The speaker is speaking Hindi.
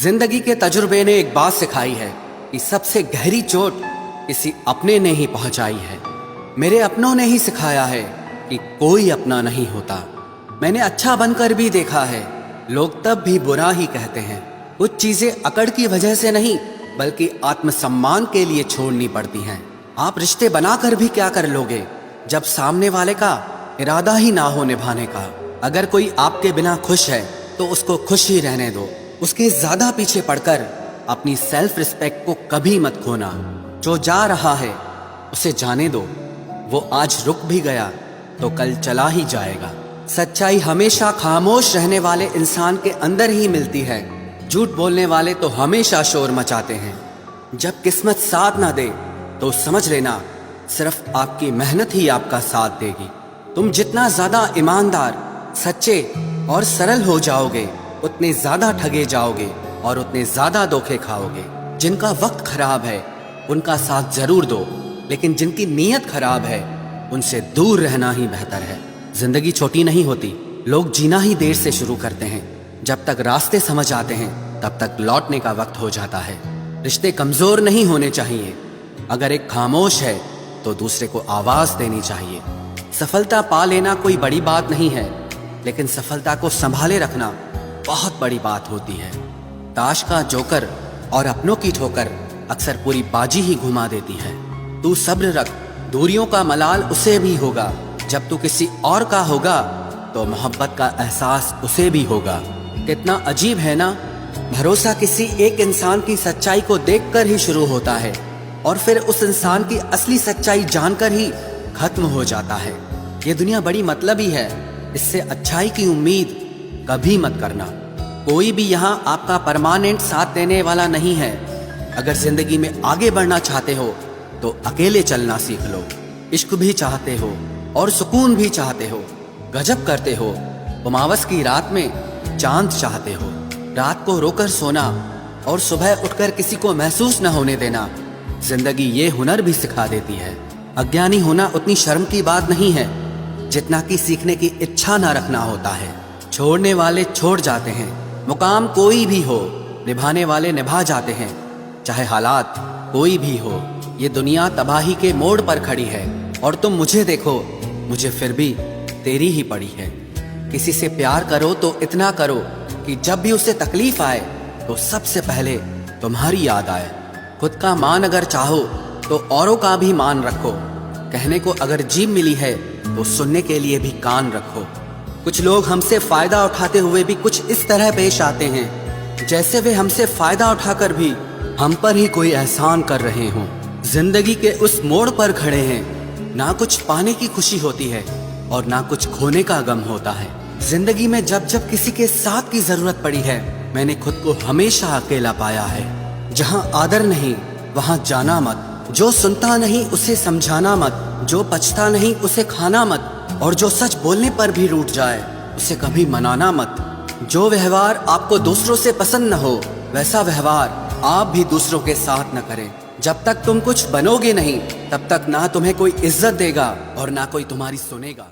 जिंदगी के तजुर्बे ने एक बात सिखाई है कि सबसे गहरी चोट किसी अपने ने ही पहुंचाई है। मेरे अपनों ने ही सिखाया है कि कोई अपना नहीं होता। मैंने अच्छा बनकर भी देखा है, लोग तब भी बुरा ही कहते हैं। कुछ चीजें अकड़ की वजह से नहीं बल्कि आत्मसम्मान के लिए छोड़नी पड़ती हैं। आप रिश्ते बनाकर भी क्या कर लोगे जब सामने वाले का इरादा ही ना हो निभाने का। अगर कोई आपके बिना खुश है तो उसको खुश ही रहने दो। उसके ज्यादा पीछे पड़कर अपनी सेल्फ रिस्पेक्ट को कभी मत खोना। जो जा रहा है उसे जाने दो, वो आज रुक भी गया तो कल चला ही जाएगा। सच्चाई हमेशा खामोश रहने वाले इंसान के अंदर ही मिलती है। झूठ बोलने वाले तो हमेशा शोर मचाते हैं। जब किस्मत साथ ना दे तो समझ लेना सिर्फ आपकी मेहनत ही आपका साथ देगी। तुम जितना ज्यादा ईमानदार, सच्चे और सरल हो जाओगे उतने ज्यादा ठगे जाओगे और उतने ज्यादा धोखे खाओगे। जिनका वक्त खराब है उनका साथ जरूर दो, लेकिन जिनकी नीयत खराब है उनसे दूर रहना ही बेहतर है। जिंदगी छोटी नहीं होती, लोग जीना ही देर से शुरू करते हैं। जब तक रास्ते समझ आते हैं तब तक लौटने का वक्त हो जाता है। रिश्ते कमजोर नहीं होने चाहिए। अगर एक खामोश है तो दूसरे को आवाज देनी चाहिए। सफलता पा लेना कोई बड़ी बात नहीं है, लेकिन सफलता को संभाले रखना बहुत बड़ी बात होती है। ताश का जोकर और अपनों की ठोकर अक्सर पूरी बाजी ही घुमा देती है। तू सब्र रख, दूरियों का मलाल उसे भी होगा। जब तू किसी और का होगा तो मोहब्बत का एहसास उसे भी होगा। कितना अजीब है ना, भरोसा किसी एक इंसान की सच्चाई को देखकर ही शुरू होता है और फिर उस इंसान की असली सच्चाई जानकर ही खत्म हो जाता है। ये दुनिया बड़ी मतलबी है, इससे अच्छाई की उम्मीद कभी मत करना। कोई भी यहाँ आपका परमानेंट साथ देने वाला नहीं है। अगर जिंदगी में आगे बढ़ना चाहते हो तो अकेले चलना सीख लो। इश्क भी चाहते हो और सुकून भी चाहते हो, गजब करते हो। अमावस की रात में चांद चाहते हो, रात को रोकर सोना और सुबह उठकर किसी को महसूस न होने देना। जिंदगी ये हुनर भी सिखा देती है। अज्ञानी होना उतनी शर्म की बात नहीं है जितना कि सीखने की इच्छा ना रखना होता है। छोड़ने वाले छोड़ जाते हैं, मुकाम कोई भी हो, निभाने वाले निभा जाते हैं। चाहे हालात कोई भी हो, ये दुनिया तबाही के मोड़ पर खड़ी है और तुम मुझे देखो, मुझे फिर भी तेरी ही पड़ी है। किसी से प्यार करो तो इतना करो कि जब भी उसे तकलीफ आए तो सबसे पहले तुम्हारी याद आए। खुद का मान अगर चाहो तो औरों का भी मान रखो। कहने को अगर जीभ मिली है तो सुनने के लिए भी कान रखो। कुछ लोग हमसे फायदा उठाते हुए भी कुछ इस तरह पेश आते हैं जैसे वे हमसे फायदा उठाकर भी हम पर ही कोई एहसान कर रहे हों। जिंदगी के उस मोड़ पर खड़े हैं, ना कुछ पाने की खुशी होती है और ना कुछ खोने का गम होता है। जिंदगी में जब जब किसी के साथ की जरूरत पड़ी है, मैंने खुद को हमेशा अकेला पाया है। जहाँ आदर नहीं वहाँ जाना मत, जो सुनता नहीं उसे समझाना मत, जो पछता नहीं उसे खाना मत, और जो सच बोलने पर भी रूठ जाए उसे कभी मनाना मत। जो व्यवहार आपको दूसरों से पसंद न हो वैसा व्यवहार आप भी दूसरों के साथ न करें। जब तक तुम कुछ बनोगे नहीं तब तक ना तुम्हें कोई इज्जत देगा और ना कोई तुम्हारी सुनेगा।